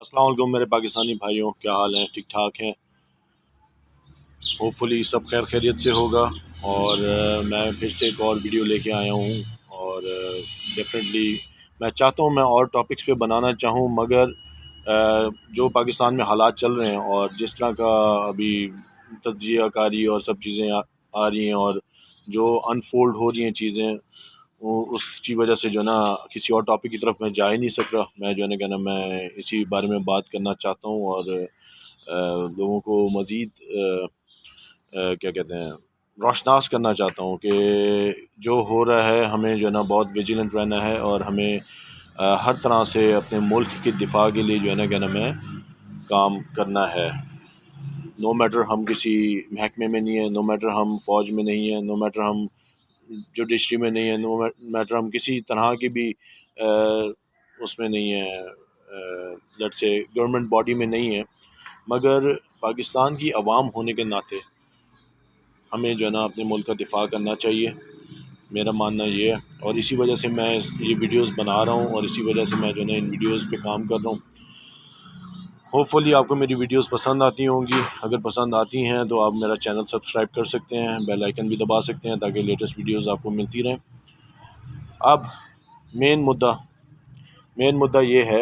अस्सलाम वालेकुम मेरे पाकिस्तानी भाइयों, क्या हाल हैं? ठीक ठाक हैं? होपफुली सब खैर खैरियत से होगा। और मैं फिर से एक और वीडियो लेके आया हूँ। और डेफिनेटली मैं चाहता हूँ मैं और टॉपिक्स पे बनाना चाहूँ, मगर जो पाकिस्तान में हालात चल रहे हैं और जिस तरह का अभी तज्जिया कारी और सब चीज़ें आ रही हैं और जो अनफोल्ड हो रही हैं चीज़ें, वो उसकी वजह से जो है ना किसी और टॉपिक की तरफ मैं जा ही नहीं सक रहा। मैं जो है ना कहना मैं इसी बारे में बात करना चाहता हूँ और लोगों को मज़ीद क्या कहते हैं रोशनास करना चाहता हूँ कि जो हो रहा है हमें जो है ना बहुत विजिलेंट रहना है और हमें हर तरह से अपने मुल्क के दिफा के लिए जो है ना कहना मैं काम करना है। नो मैटर हम किसी महकमे में नहीं है, नो मैटर हम फ़ौज में नहीं है, नो मैटर हम जुडिशरी में नहीं है, नो मैटर हम किसी तरह की भी उसमें नहीं है, लेट से गवर्नमेंट बॉडी में नहीं है, मगर पाकिस्तान की आवाम होने के नाते हमें जो है ना अपने मुल्क का दिफा करना चाहिए। मेरा मानना ये है और इसी वजह से मैं ये वीडियोस बना रहा हूँ और इसी वजह से मैं जो है ना इन वीडियोस पे काम कर रहा हूँ। होपफुली आपको मेरी वीडियोस पसंद आती होंगी। अगर पसंद आती हैं तो आप मेरा चैनल सब्सक्राइब कर सकते हैं, बेल आइकन भी दबा सकते हैं ताकि लेटेस्ट वीडियोस आपको मिलती रहें। अब मेन मुद्दा ये है,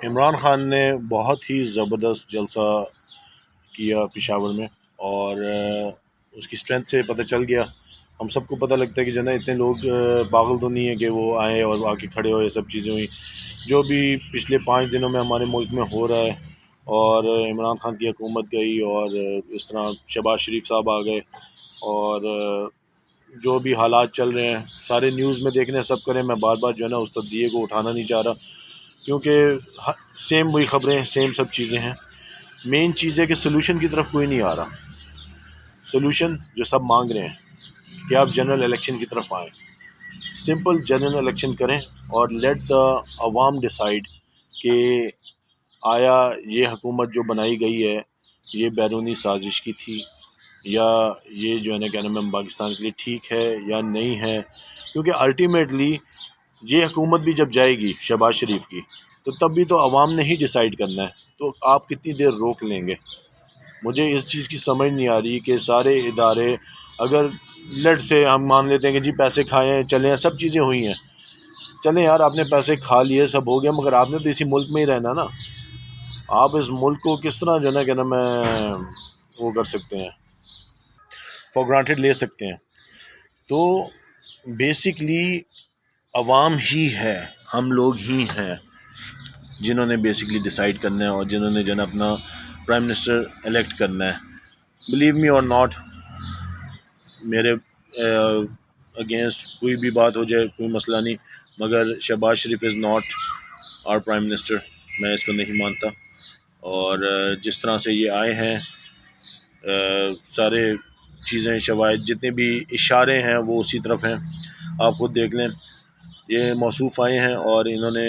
इमरान खान ने बहुत ही ज़बरदस्त जलसा किया पेशावर में और उसकी स्ट्रेंथ से पता चल गया। हम सबको पता लगता है कि जो ना इतने लोग पागल तो नहीं है कि वो आए और आके खड़े हो, ये सब चीज़ें हुई जो भी पिछले 5 दिनों में हमारे मुल्क में हो रहा है। और इमरान खान की हुकूमत गई और इस तरह शहबाज शरीफ साहब आ गए और जो भी हालात चल रहे हैं सारे न्यूज़ में देखने सब करें। मैं बार बार जो है ना उस तज्जिए को उठाना नहीं चाह रहा क्योंकि सेम वही खबरें, सेम सब चीज़ें हैं। मेन चीज़ है कि सोल्यूशन की तरफ कोई नहीं आ रहा। सोल्यूशन जो सब मांग रहे हैं कि आप जनरल इलेक्शन की तरफ आएँ, सिंपल जनरल इलेक्शन करें और लेट द अवाम डिसाइड कि आया ये हुकूमत जो बनाई गई है ये बैरूनी साजिश की थी या ये जो है ना कहना में पाकिस्तान के लिए ठीक है या नहीं है। क्योंकि अल्टीमेटली ये हुकूमत भी जब जाएगी शहबाज शरीफ की तो तब भी तो अवाम ने ही डिसाइड करना है, तो आप कितनी देर रोक लेंगे? मुझे इस चीज़ की समझ नहीं आ रही कि सारे इदारे, अगर लेट से हम मान लेते हैं कि जी पैसे खाए हैं चले हैं, सब चीज़ें हुई हैं, चलें यार आपने पैसे खा लिए सब हो गया, मगर आपने तो इसी मुल्क में ही रहना ना। आप इस मुल्क को किस तरह जो है ना मैं वो कर सकते हैं, फॉर ग्रांटेड ले सकते हैं? तो बेसिकली अवाम ही है, हम लोग ही हैं जिन्होंने बेसिकली डिसाइड करना है और जिन्होंने जो है अपना प्राइम मिनिस्टर इलेक्ट करना है। बिलीव मी और नॉट, मेरे अगेंस्ट कोई भी बात हो जाए कोई मसला नहीं, मगर Shehbaz Sharif is not our prime minister, मैं इसको नहीं मानता। और जिस तरह से ये आए हैं सारे चीज़ें शवाहिद जितने भी इशारे हैं वो उसी तरफ हैं। आप खुद देख लें, ये मौसूफ़ आए हैं और इन्होंने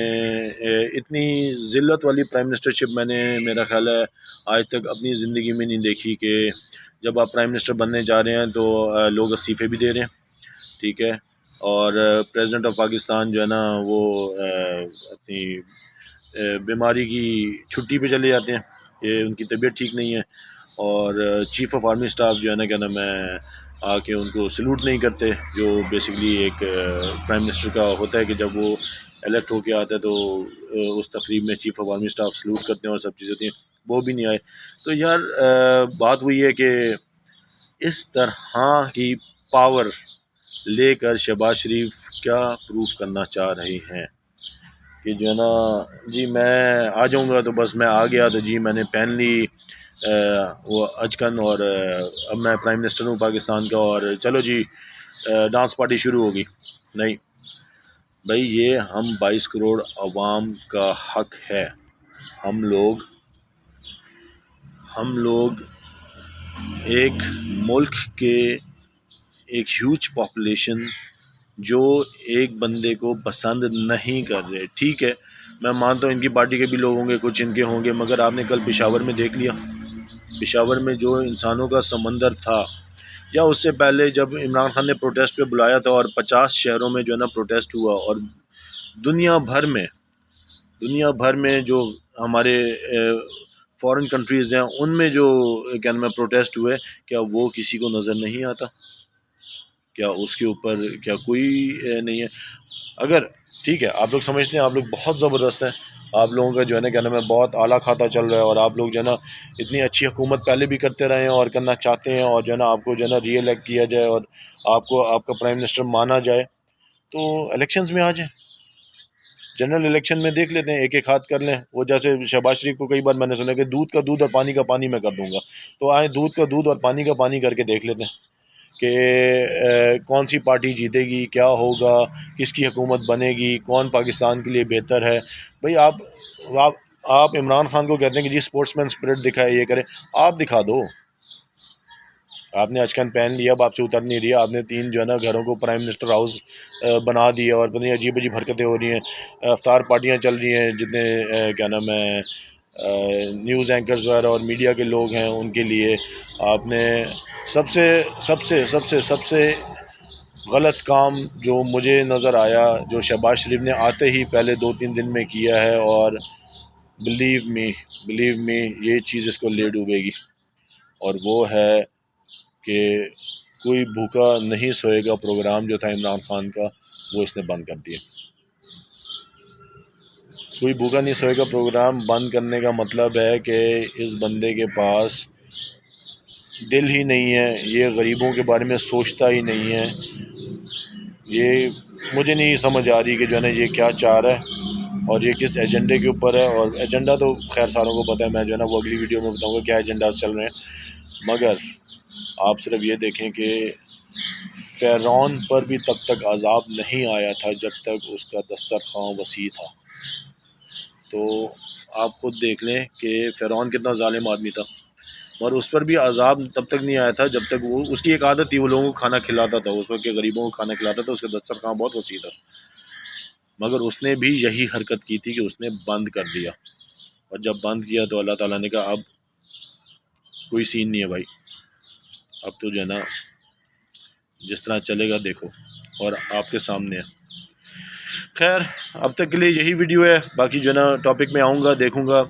इतनी ज़िल्लत वाली प्राइम मिनिस्टरशिप मैंने मेरा ख़्याल है आज तक अपनी ज़िंदगी में नहीं देखी कि जब आप प्राइम मिनिस्टर बनने जा रहे हैं तो लोग इस्तीफ़े भी दे रहे हैं, ठीक है, और प्रेसिडेंट ऑफ पाकिस्तान जो है ना वो अपनी बीमारी की छुट्टी पे चले जाते हैं, ये उनकी तबीयत ठीक नहीं है। और चीफ़ ऑफ आर्मी स्टाफ जो है ना कहना मैं आके उनको सल्यूट नहीं करते, जो बेसिकली एक प्राइम मिनिस्टर का होता है कि जब वो इलेक्ट होके आता है तो उस तकरीब में chief of army staff salute करते हैं और सब चीज़ें होती हैं, वो भी नहीं आए। तो यार बात वही है कि इस तरह की पावर लेकर शहबाज शरीफ क्या प्रूफ करना चाह रहे हैं कि जो है ना जी मैं आ जाऊंगा तो बस मैं आ गया तो जी मैंने पहन ली वो अचकन और अब मैं प्राइम मिनिस्टर हूँ पाकिस्तान का और चलो जी डांस पार्टी शुरू होगी। नहीं भाई, ये हम 22 करोड़ अवाम का हक है। हम लोग एक मुल्क के एक ह्यूज पॉपुलेशन जो एक बंदे को पसंद नहीं कर रहे, ठीक है मैं मानता हूँ इनकी पार्टी के भी लोग होंगे, कुछ इनके होंगे, मगर आपने कल पेशावर में देख लिया, पेशावर में जो इंसानों का समंदर था, या उससे पहले जब इमरान खान ने प्रोटेस्ट पे बुलाया था और 50 शहरों में जो है ना प्रोटेस्ट हुआ और दुनिया भर में जो ہمارے فورن کنٹریز ہیں ان میں جو کیا نام ہے پروٹیسٹ ہوئے، کیا وہ کسی کو نظر نہیں آتا؟ کیا اس کے اوپر کیا کوئی نہیں ہے؟ اگر ٹھیک ہے آپ لوگ سمجھتے ہیں آپ لوگ بہت زبردست ہیں، آپ لوگوں کا جو ہے نا کیا نام ہے بہت اعلیٰ کھاتا چل رہا ہے، اور آپ لوگ جو ہے نا اتنی اچھی حکومت پہلے بھی کرتے رہے ہیں اور کرنا چاہتے ہیں، اور جو ہے نا آپ کو جو ہے نا ری الیکٹ کیا جائے اور آپ کو آپ کا پرائم منسٹر مانا جائے، تو الیکشنز میں آ جائیں، جنرل الیکشن میں دیکھ لیتے ہیں، ایک ایک ہاتھ کر لیں۔ وہ جیسے شہباز شریف کو کئی بار میں نے سنا کہ دودھ کا دودھ اور پانی کا پانی میں کر دوں گا، تو آئیں دودھ کا دودھ اور پانی کا پانی کر کے دیکھ لیتے ہیں کہ کون سی پارٹی جیتے گی، کیا ہوگا، کس کی حکومت بنے گی، کون پاکستان کے لیے بہتر ہے۔ بھئی آپ عمران خان کو کہتے ہیں کہ جی اسپورٹس مین اسپرٹ دکھائے، یہ کرے، آپ دکھا دو۔ آپ نے اچکن پہن لیا، اب آپ سے اتر نہیں رہی، آپ نے 3 جو ہے نا گھروں کو پرائم منسٹر ہاؤس بنا دیا، اور پتہ نہیں عجیب عجیب حرکتیں ہو رہی ہیں، افطار پارٹیاں چل رہی ہیں، جتنے کیا نام ہے نیوز اینکرز وغیرہ اور میڈیا کے لوگ ہیں ان کے لیے آپ نے سب سے غلط کام جو مجھے نظر آیا، جو شہباز شریف نے آتے ہی پہلے 2-3 دن میں کیا ہے، اور بلیو می یہ چیز اس کو لے ڈوبے گی، اور وہ ہے کہ کوئی بھوکا نہیں سوئے گا پروگرام جو تھا عمران خان کا، وہ اس نے بند کر دیا۔ کوئی بھوکا نہیں سوئے گا پروگرام بند کرنے کا مطلب ہے کہ اس بندے کے پاس دل ہی نہیں ہے، یہ غریبوں کے بارے میں سوچتا ہی نہیں ہے۔ یہ مجھے نہیں سمجھ آ رہی کہ جو ہے نا یہ کیا چاہ رہا ہے اور یہ کس ایجنڈے کے اوپر ہے، اور ایجنڈا تو خیر ساروں کو پتہ ہے، میں جو ہے نا وہ اگلی ویڈیو میں بتاؤں گا کیا ایجنڈاز چل رہے ہیں، مگر آپ صرف یہ دیکھیں کہ فرعون پر بھی تب تک عذاب نہیں آیا تھا جب تک اس کا دسترخوان وسیع تھا۔ تو آپ خود دیکھ لیں کہ فرعون کتنا ظالم آدمی تھا، اور اس پر بھی عذاب تب تک نہیں آیا تھا جب تک وہ، اس کی ایک عادت تھی، وہ لوگوں کو کھانا کھلاتا تھا، اس وقت کے غریبوں کو کھانا کھلاتا تھا، اس کا دسترخوان بہت وسیع تھا، مگر اس نے بھی یہی حرکت کی تھی کہ اس نے بند کر دیا، اور جب بند کیا تو اللہ تعالیٰ نے کہا اب کوئی سین نہیں ہے بھائی، اب تو جو ہے نا جس طرح چلے گا دیکھو، اور آپ کے سامنے ہے۔ خیر اب تک کے لیے یہی ویڈیو ہے، باقی جو ہے نا ٹاپک میں آؤں گا، دیکھوں گا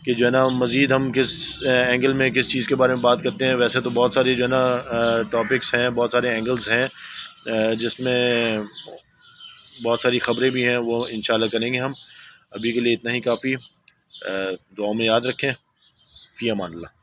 کہ جو ہے نا مزید ہم کس اینگل میں کس چیز کے بارے میں بات کرتے ہیں۔ ویسے تو بہت ساری جو ہے نا ٹاپکس ہیں، بہت سارے اینگلز ہیں، جس میں بہت ساری خبریں بھی ہیں، وہ انشاءاللہ کریں گے ہم۔ ابھی کے لیے اتنا ہی کافی، دعاؤں میں یاد رکھیں، فی امان اللہ۔